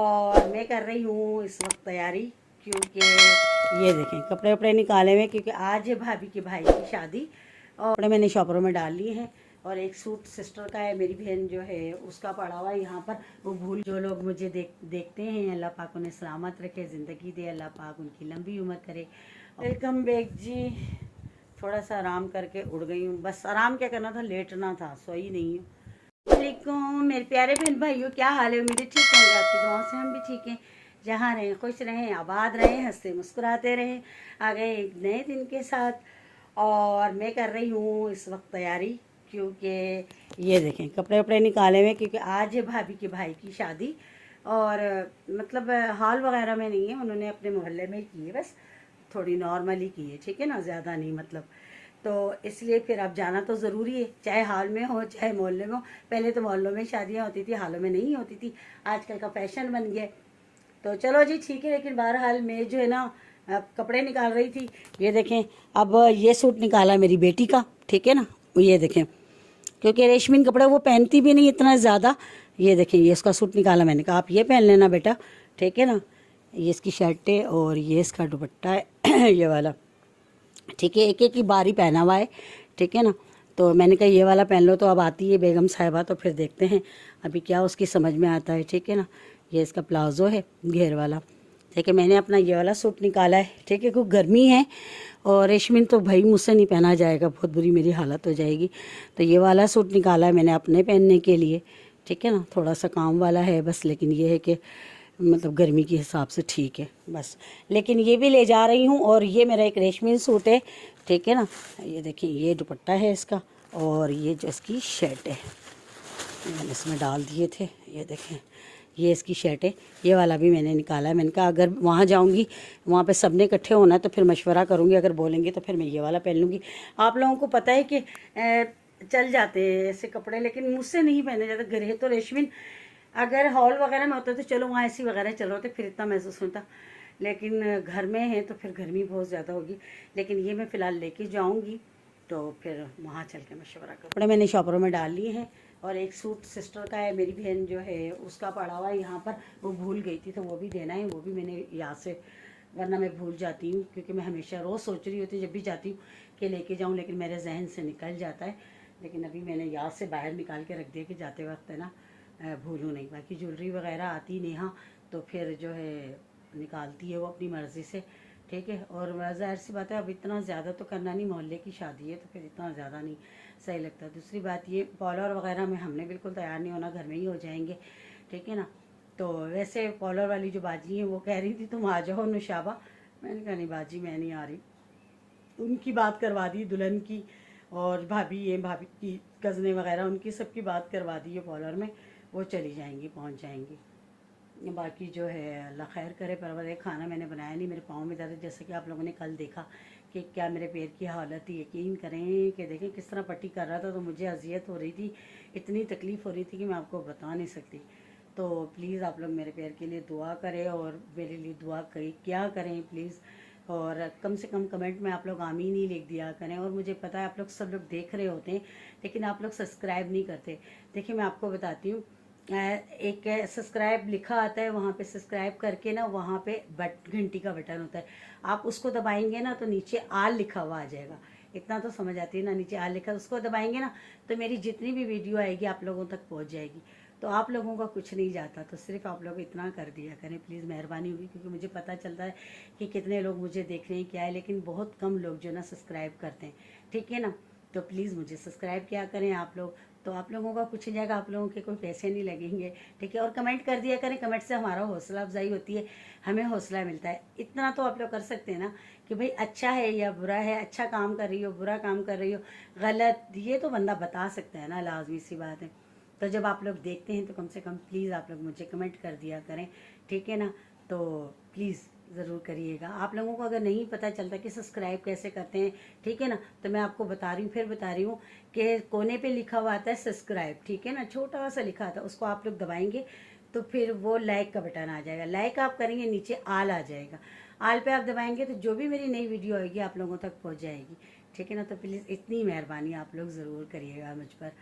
और मैं कर रही हूँ इस वक्त तैयारी, क्योंकि ये देखें कपड़े वपड़े निकाले हुए, क्योंकि आज है भाभी के भाई की शादी और कपड़े मैंने शॉपरों में डाल लिए हैं। और एक सूट सिस्टर का है, मेरी बहन जो है उसका पड़ा हुआ है यहाँ पर। वो भूल जो लोग मुझे देखते हैं, अल्लाह पाक उन्हें सलामत रखे, ज़िंदगी दे, अल्लाह पाक उनकी लंबी उम्र करे। वेलकम बैक जी। थोड़ा सा आराम करके उड़ गई हूँ, बस आराम क्या करना था, लेटना था, सोई नहीं हूँ। वालेकुम मेरे प्यारे बहन भाइयों, क्या हाल है? उम्मीद ठीक होंगे, आपकी दुआओं से हम भी ठीक हैं। जहाँ रहें खुश रहें, आबाद रहें, हंसते मुस्कुराते रहें। आ गए एक नए दिन के साथ और मैं कर रही हूँ इस वक्त तैयारी, क्योंकि ये देखें कपड़े वपड़े निकाले हुए, क्योंकि आज है भाभी के भाई की शादी। और मतलब हॉल वगैरह में नहीं है, उन्होंने अपने मोहल्ले में ही की है, बस थोड़ी नॉर्मली की है, ठीक है ना, ज़्यादा नहीं मतलब। तो इसलिए फिर अब जाना तो ज़रूरी है, चाहे हॉल में हो चाहे मोहल्ले में हो। पहले तो मोहल्लों में शादियाँ होती थी, हॉलों में नहीं होती थी, आजकल का फैशन बन गया। तो चलो जी ठीक है, लेकिन बहरहाल मैं जो है ना अब कपड़े निकाल रही थी। ये देखें, अब ये सूट निकाला मेरी बेटी का, ठीक है ना, ये देखें, क्योंकि रेशमी कपड़े वो पहनती भी नहीं इतना ज़्यादा। ये देखें, ये इसका सूट निकाला, मैंने कहा आप ये पहन लेना बेटा, ठीक है ना। ये इसकी शर्ट है और ये इसका दुपट्टा है ये वाला, ठीक है, एक एक ही बारी पहना हुआ है, ठीक है ना। तो मैंने कहा ये वाला पहन लो, तो अब आती है बेगम साहिबा, तो फिर देखते हैं अभी क्या उसकी समझ में आता है, ठीक है ना। ये इसका प्लाजो है घेर वाला, ठीक है। मैंने अपना ये वाला सूट निकाला है, ठीक है, क्योंकि गर्मी है और रेशमी तो भाई मुझसे नहीं पहना जाएगा, बहुत बुरी मेरी हालत हो जाएगी। तो ये वाला सूट निकाला है मैंने अपने पहनने के लिए, ठीक है ना। थोड़ा सा काम वाला है बस, लेकिन ये है कि मतलब गर्मी के हिसाब से ठीक है बस। लेकिन ये भी ले जा रही हूँ। और ये मेरा एक रेशमी सूट है, ठीक है ना। ये देखिए, ये दुपट्टा है इसका और ये जो इसकी शर्ट है, मैंने इसमें डाल दिए थे, ये देखें, ये इसकी शर्ट है। ये वाला भी मैंने निकाला है, मैंने कहा अगर वहाँ जाऊँगी वहाँ पे सबने इकट्ठे होना है तो फिर मशवरा करूँगी, अगर बोलेंगे तो फिर मैं ये वाला पहन लूँगी। आप लोगों को पता है कि चल जाते हैं ऐसे कपड़े, लेकिन मुझसे नहीं पहने जाते। गरे तो रेशमी अगर हॉल वगैरह में होता तो चलो वहाँ ऐसी वगैरह चल रहे थे, फिर इतना महसूस होता, लेकिन घर में है तो फिर गर्मी बहुत ज़्यादा होगी। लेकिन ये मैं फ़िलहाल लेके जाऊँगी तो फिर वहाँ चल के मशवरा कर। कपड़े मैंने शॉपरों में डाल लिए हैं और एक सूट सिस्टर का है, मेरी बहन जो है उसका पड़ा हुआ है यहाँ पर, वो भूल गई थी तो वो भी देना है, वो भी मैंने याद से, वरना मैं भूल जाती हूँ, क्योंकि मैं हमेशा रोज़ सोच रही होती जब भी जाती हूँ कि लेके जाऊँ, लेकिन मेरे जहन से निकल जाता है। लेकिन अभी मैंने याद से बाहर निकाल के रख दिया कि जाते वक्त है ना भूलूँ नहीं। बाकी ज्वेलरी वगैरह आती नेहा तो फिर जो है निकालती है वो अपनी मर्ज़ी से, ठीक है। और ज़ाहिर सी बात है अब इतना ज़्यादा तो करना नहीं, मोहल्ले की शादी है तो फिर इतना ज़्यादा नहीं सही लगता। दूसरी बात ये पॉलर वगैरह में हमने बिल्कुल तैयार नहीं होना, घर में ही हो जाएंगे, ठीक है ना। तो वैसे पॉलर वाली जो बाजी हैं वो कह रही थी तुम आ जाओ नुशाबा, मैंने कहा नहीं बाजी मैं नहीं आ रही। उनकी बात करवा दी दुल्हन की, और भाभी की कज़नें वगैरह उनकी सबकी बात करवा दी है पॉलर में, वो चली जाएंगी, पहुंच जाएंगी। बाकी जो है अल्लाह खैर करे परवरे। खाना मैंने बनाया नहीं, मेरे पाँव में दर्द, जैसे कि आप लोगों ने कल देखा कि क्या मेरे पैर की हालत थी। यकीन करें कि देखें किस तरह पट्टी कर रहा था तो मुझे अजियत हो रही थी, इतनी तकलीफ़ हो रही थी कि मैं आपको बता नहीं सकती। तो प्लीज़ आप लोग मेरे पैर के लिए दुआ करें और मेरे लिए दुआ क्या करें प्लीज़। और कम से कम कमेंट में आप लोग आमीन ही लिख दिया करें। और मुझे पता है आप लोग सब लोग देख रहे होते हैं, लेकिन आप लोग सब्सक्राइब नहीं करते। देखिए मैं आपको बताती हूँ, एक सब्सक्राइब लिखा आता है, वहाँ पे सब्सक्राइब करके ना वहाँ पे घंटी का बटन होता है, आप उसको दबाएंगे ना तो नीचे आल लिखा हुआ आ जाएगा। इतना तो समझ आती है ना, नीचे आल लिखा, उसको दबाएंगे ना तो मेरी जितनी भी वीडियो आएगी आप लोगों तक पहुँच जाएगी। तो आप लोगों का कुछ नहीं जाता, तो सिर्फ आप लोग इतना कर दिया करें प्लीज़, मेहरबानी होगी। क्योंकि मुझे पता चलता है कि कितने लोग मुझे देख रहे हैं क्या है, लेकिन बहुत कम लोग जो ना सब्सक्राइब करते हैं, ठीक है ना। तो प्लीज़ मुझे सब्सक्राइब किया करें आप लोग, तो आप लोगों का कुछ नहीं जाएगा, आप लोगों के कोई पैसे नहीं लगेंगे, ठीक है। और कमेंट कर दिया करें, कमेंट से हमारा हौसला अफजाई होती है, हमें हौसला मिलता है। इतना तो आप लोग कर सकते हैं ना कि भाई अच्छा है या बुरा है, अच्छा काम कर रही हो बुरा काम कर रही हो गलत, ये तो बंदा बता सकता है ना, लाजमी सी बात है। तो जब आप लोग देखते हैं तो कम से कम प्लीज़ आप लोग मुझे कमेंट कर दिया करें, ठीक है ना। तो प्लीज़ ज़रूर करिएगा। आप लोगों को अगर नहीं पता चलता कि सब्सक्राइब कैसे करते हैं, ठीक है ना, तो मैं आपको बता रही हूँ, फिर बता रही हूँ कि कोने पे लिखा हुआ आता है सब्सक्राइब, ठीक है ना, छोटा सा लिखा आता है, उसको आप लोग दबाएंगे तो फिर वो लाइक का बटन आ जाएगा, लाइक आप करेंगे नीचे आल आ जाएगा, आल पे आप दबाएंगे तो जो भी मेरी नई वीडियो आएगी आप लोगों तक पहुँच जाएगी, ठीक है ना। तो प्लीज़ इतनी मेहरबानी आप लोग ज़रूर करिएगा मुझ पर।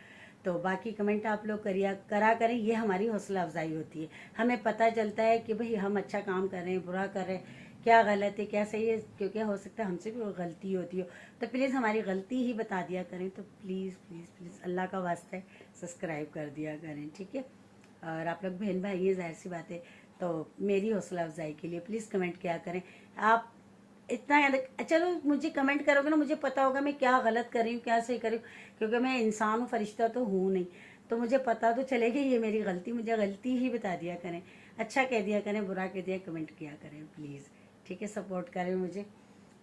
तो बाकी कमेंट आप लोग करा करें, ये हमारी हौसला अफजाई होती है। हमें पता चलता है कि भाई हम अच्छा काम कर रहे हैं, बुरा कर रहे हैं, क्या गलत है क्या सही है, क्योंकि हो सकता है हमसे भी कोई गलती होती हो। तो प्लीज़ हमारी गलती ही बता दिया करें। तो प्लीज़ प्लीज़ प्लीज़ अल्लाह का वास्ता है सब्सक्राइब कर दिया करें, ठीक है। और आप लोग बहन भाई ये जाहिर सी बात है, तो मेरी हौसला अफजाई के लिए प्लीज़ कमेंट किया करें। आप इतना याद, चलो मुझे कमेंट करोगे ना, मुझे पता होगा मैं क्या गलत कर रही हूँ क्या सही कर रही हूँ, क्योंकि मैं इंसान हूँ, फरिश्ता तो हूँ नहीं। तो मुझे पता तो चलेगी ये मेरी गलती, मुझे गलती ही बता दिया करें, अच्छा कह दिया करें, बुरा कह दिया कमेंट किया करें प्लीज़, ठीक है। सपोर्ट करें मुझे।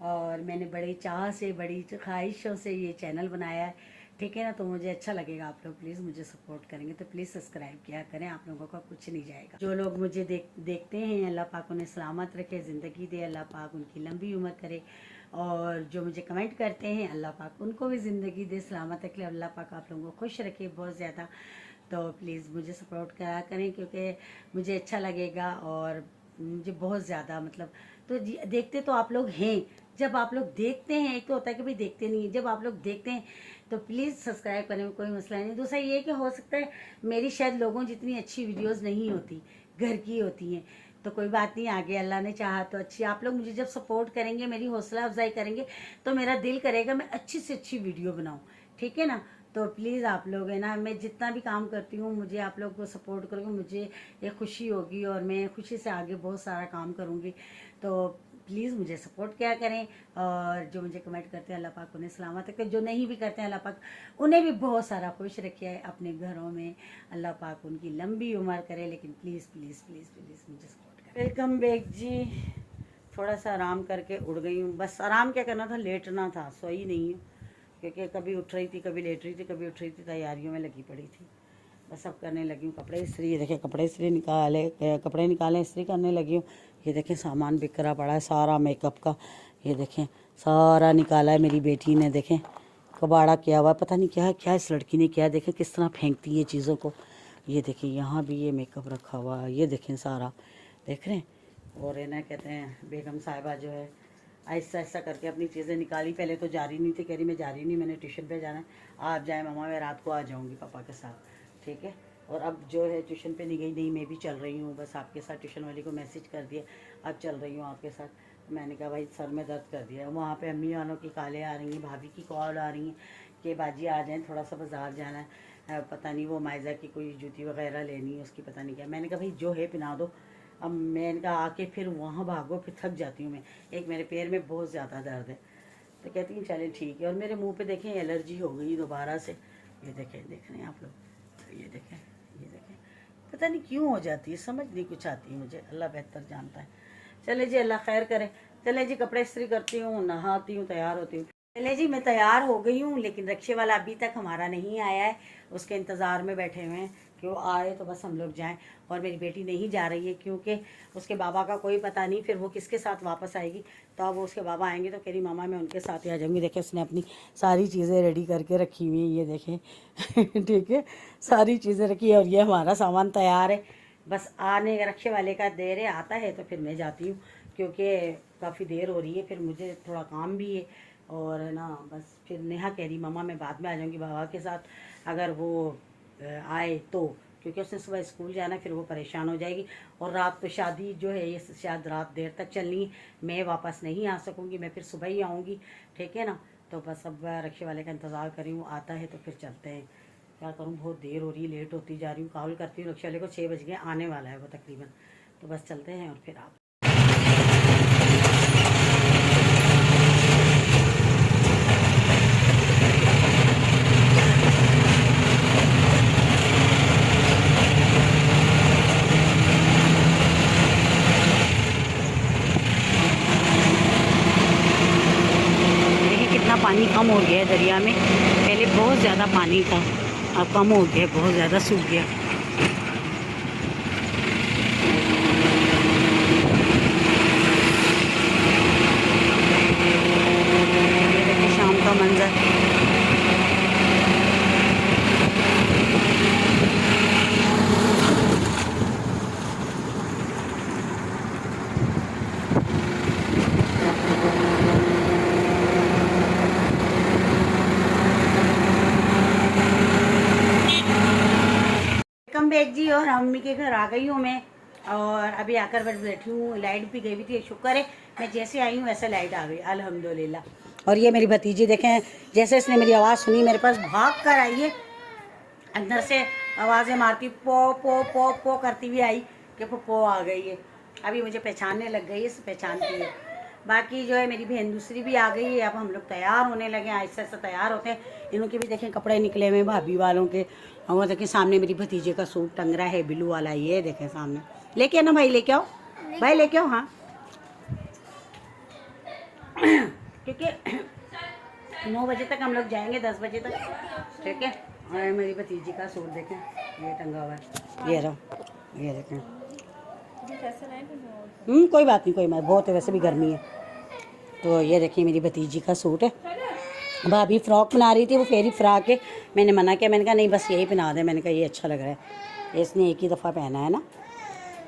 और मैंने बड़े चाह से, बड़ी ख्वाहिशों से ये चैनल बनाया है, ठीक है ना। तो मुझे अच्छा लगेगा आप लोग प्लीज़ मुझे सपोर्ट करेंगे, तो प्लीज़ सब्सक्राइब किया करें, आप लोगों का कुछ नहीं जाएगा। जो लोग मुझे देखते हैं, अल्लाह पाक उन्हें सलामत रखे, ज़िंदगी दे, अल्लाह पाक उनकी लंबी उम्र करे। और जो मुझे कमेंट करते हैं, अल्लाह पाक उनको भी ज़िंदगी दे, सलामत रखे, अल्लाह पाक आप लोगों को खुश रखे बहुत ज़्यादा। तो प्लीज़ मुझे सपोर्ट करा करें, क्योंकि मुझे अच्छा लगेगा। और मुझे बहुत ज़्यादा मतलब, तो देखते तो आप लोग हैं, जब आप लोग देखते हैं, एक तो होता है कि भाई देखते नहीं है, जब आप लोग देखते हैं तो प्लीज़ सब्सक्राइब करने में कोई मसला नहीं। दूसरा ये कि हो सकता है मेरी शायद लोगों जितनी अच्छी वीडियोस नहीं होती, घर की होती हैं, तो कोई बात नहीं, आगे अल्लाह ने चाहा तो अच्छी। आप लोग मुझे जब सपोर्ट करेंगे, मेरी हौसला अफजाई करेंगे, तो मेरा दिल करेगा मैं अच्छी से अच्छी वीडियो बनाऊँ, ठीक है ना। तो प्लीज़ आप लोग है ना, मैं जितना भी काम करती हूँ, मुझे आप लोग को सपोर्ट करोगे, मुझे एक खुशी होगी और मैं खुशी से आगे बहुत सारा काम करूँगी। तो प्लीज़ मुझे सपोर्ट किया करें। और जो मुझे कमेंट करते हैं, अल्लाह पाक उन्हें सलामत रखे, जो नहीं भी करते हैं, अल्लाह पाक उन्हें भी बहुत सारा खुश रखे है अपने घरों में, अल्लाह पाक उनकी लंबी उम्र करे। लेकिन प्लीज़ प्लीज़ प्लीज़ प्लीज़ मुझे सपोर्ट करें। वेलकम बैक जी। थोड़ा सा आराम करके उड़ गई हूँ, बस आराम क्या करना था, लेटना था, सोई नहीं हूँ, क्योंकि कभी उठ रही थी, कभी लेट रही थी, कभी उठ रही थी, तैयारियों में लगी पड़ी थी। बस अब करने लगी हूँ कपड़े इस्त्री। ये देखें कपड़े इस्त्री कपड़े निकाले, इस्त्री करने लगी हूँ। ये देखें सामान बिखरा पड़ा है सारा मेकअप का, ये देखें सारा निकाला है मेरी बेटी ने, देखें कबाड़ा किया हुआ है, पता नहीं क्या क्या इस लड़की ने किया। देखें किस तरह फेंकती है चीज़ों को। ये देखें यहाँ भी ये मेकअप रखा हुआ है, ये देखें सारा, देख रहे हैं। और है ना, कहते हैं बेगम साहिबा जो है ऐसा ऐसा करके अपनी चीज़ें निकाली। पहले तो जा रही नहीं थी, कह रही मैं जा रही नहीं, मैंने ट्यूशन पे जाना है, आप जाए मम्मा, मैं रात को आ जाऊँगी पापा के साथ, ठीक है। और अब जो है ट्यूशन पे नहीं गई, नहीं मैं भी चल रही हूँ, बस आपके साथ ट्यूशन वाली को मैसेज कर दिया, अब चल रही हूँ आपके साथ। मैंने कहा भाई सर में दर्द कर दिया। वहाँ पे अम्मी वालों की कॉलें आ रही हैं, भाभी की कॉल आ रही हैं कि बाजी आ जाएँ, थोड़ा सा बाज़ार जाना है, पता नहीं वो मायजा की कोई जूती वगैरह लेनी है, उसकी पता नहीं क्या। मैंने कहा भाई जो है पिना दो। अब मैंने कहा आके फिर वहाँ भागो, फिर थक जाती हूँ मैं, एक मेरे पैर में बहुत ज़्यादा दर्द है। तो कहती हैं चलें ठीक है। और मेरे मुँह पे देखें एलर्जी हो गई दोबारा से, ये देखें, देख रहे हैं आप लोग, तो ये देखें, ये देखें, पता नहीं क्यों हो जाती है, समझ नहीं कुछ आती है मुझे, अल्लाह बेहतर जानता है। चले जी अल्लाह खैर करे। चले जी कपड़े इस्त्री करती हूँ, नहाती हूँ, तैयार होती हूँ। चले जी मैं तैयार हो गई हूँ, लेकिन रिक्शे वाला अभी तक हमारा नहीं आया है, उसके इंतज़ार में बैठे हुए हैं कि वो आए तो बस हम लोग जाएं। और मेरी बेटी नहीं जा रही है, क्योंकि उसके बाबा का कोई पता नहीं फिर वो किसके साथ वापस आएगी। तो अब उसके बाबा आएंगे तो कह रही मामा मैं उनके साथ ही आ जाऊँगी। देखें उसने अपनी सारी चीज़ें रेडी करके रखी हुई है, ये देखें ठीक है, सारी चीज़ें रखी है। और ये हमारा सामान तैयार है, बस आने रिक्शे वाले का देर है, आता है तो फिर मैं जाती हूँ, क्योंकि काफ़ी देर हो रही है, फिर मुझे थोड़ा काम भी है। और ना बस फिर नेहा कह रही मामा मैं बाद में आ जाऊँगी बाबा के साथ, अगर वो आए तो, क्योंकि उसने सुबह स्कूल जाना, फिर वो परेशान हो जाएगी। और रात तो शादी जो है ये शायद रात देर तक चलनी है, मैं वापस नहीं आ सकूँगी, मैं फिर सुबह ही आऊँगी, ठीक है ना। तो बस अब रिक्शे वाले का इंतज़ार करी हूँ, आता है तो फिर चलते हैं। क्या करूँ, बहुत देर हो रही है, लेट होती जा रही हूँ, कॉल करती हूँ रिक्शे वाले को, 6 बज गए, आने वाला है वो तकरीबन। तो बस चलते हैं और फिर आप पानी कम हो गया है दरिया में, पहले बहुत ज़्यादा पानी था, अब कम हो गया, बहुत ज़्यादा सूख गया। ये देखिए शाम का मंजर। बेग जी और अम्मी के घर आ गई हूँ मैं, और अभी आकर बस बैठी हूँ। लाइट भी गई हुई थी, शुक्र है मैं जैसे आई हूँ वैसे लाइट आ गई अल्हम्दुलिल्लाह। और ये मेरी भतीजी देखें, जैसे इसने मेरी आवाज़ सुनी मेरे पास भाग कर आई है, अंदर से आवाज़ें मारती पो पो पो पो करती हुई आई कि पो आ गई है। अभी मुझे पहचानने लग गई है, पहचानती है। बाकी जो है मेरी बहन दूसरी भी आ गई है। अब हम लोग तैयार होने लगे, आहिस्ता आहिस्ता तैयार होते हैं। इनके भी देखें कपड़े निकले हुए भाभी वालों के। और वो देखें सामने मेरी भतीजे का सूट टंग रहा है ब्लू वाला, ये देखें सामने। लेके आना भाई, लेके आओ भाई, लेके आओ। हाँ क्योंकि 9 बजे तक हम लोग जाएंगे, 10 बजे तक, ठीक है। और मेरी भतीजी का सूट देखें, ये टंगा हुआ है, ये रहा, ये देखें। कोई बात नहीं, कोई बात, बहुत है वैसे भी गर्मी है। तो ये देखिए मेरी भतीजी का सूट है। भाभी फ्रॉक बना रही थी, वो फेरी फ्रॉक है। मैंने मना किया, मैंने कहा नहीं बस यही पहना दे। मैंने कहा ये अच्छा लग रहा है, इसने एक ही दफ़ा पहना है ना।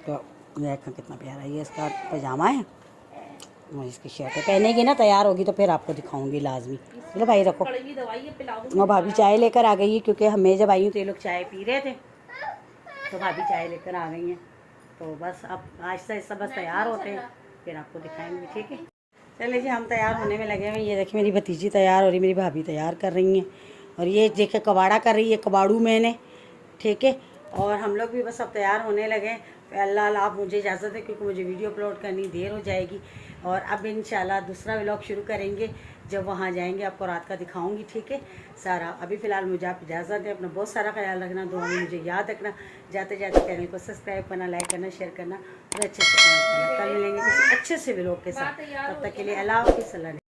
तो देखो कितना प्यारा, ये इसका पजामा है और इसकी शर्ट है। पहनेगी ना, तैयार होगी तो फिर आपको दिखाऊंगी लाजमी। चलो भाई रखो। और भाभी चाय लेकर आ गई है, क्योंकि हमें जब आई हूँ तो ये लोग चाय पी रहे थे, तो भाभी चाय लेकर आ गई हैं। तो बस अब आहिस्ता आहिस्ता बस तैयार होते हैं, फिर आपको दिखाएंगे, ठीक है। चलिए जी, हम तैयार होने में लगे हुए। ये देखिए मेरी भतीजी तैयार हो रही, मेरी भाभी तैयार कर रही हैं। और ये देखे कबाड़ा कर रही है, कबाड़ू मैंने, ठीक है। और हम लोग भी बस अब तैयार होने लगे। अल्लाह आप मुझे इजाज़त है, क्योंकि मुझे वीडियो अपलोड करनी देर हो जाएगी। और अब इंशाल्लाह दूसरा व्लॉग शुरू करेंगे, जब वहाँ जाएंगे आपको रात का दिखाऊंगी, ठीक है सारा। अभी फ़िलहाल मुझे आप इजाज़त है, अपना बहुत सारा ख्याल रखना, दुआ में मुझे याद रखना। जाते जाते चैनल को सब्सक्राइब करना, लाइक करना, शेयर करना और अच्छे से कमेंट करना। कल मिलेंगे किसी अच्छे से व्लॉग के साथ, तब तक के लिए अल्लाह हाफ़िज़।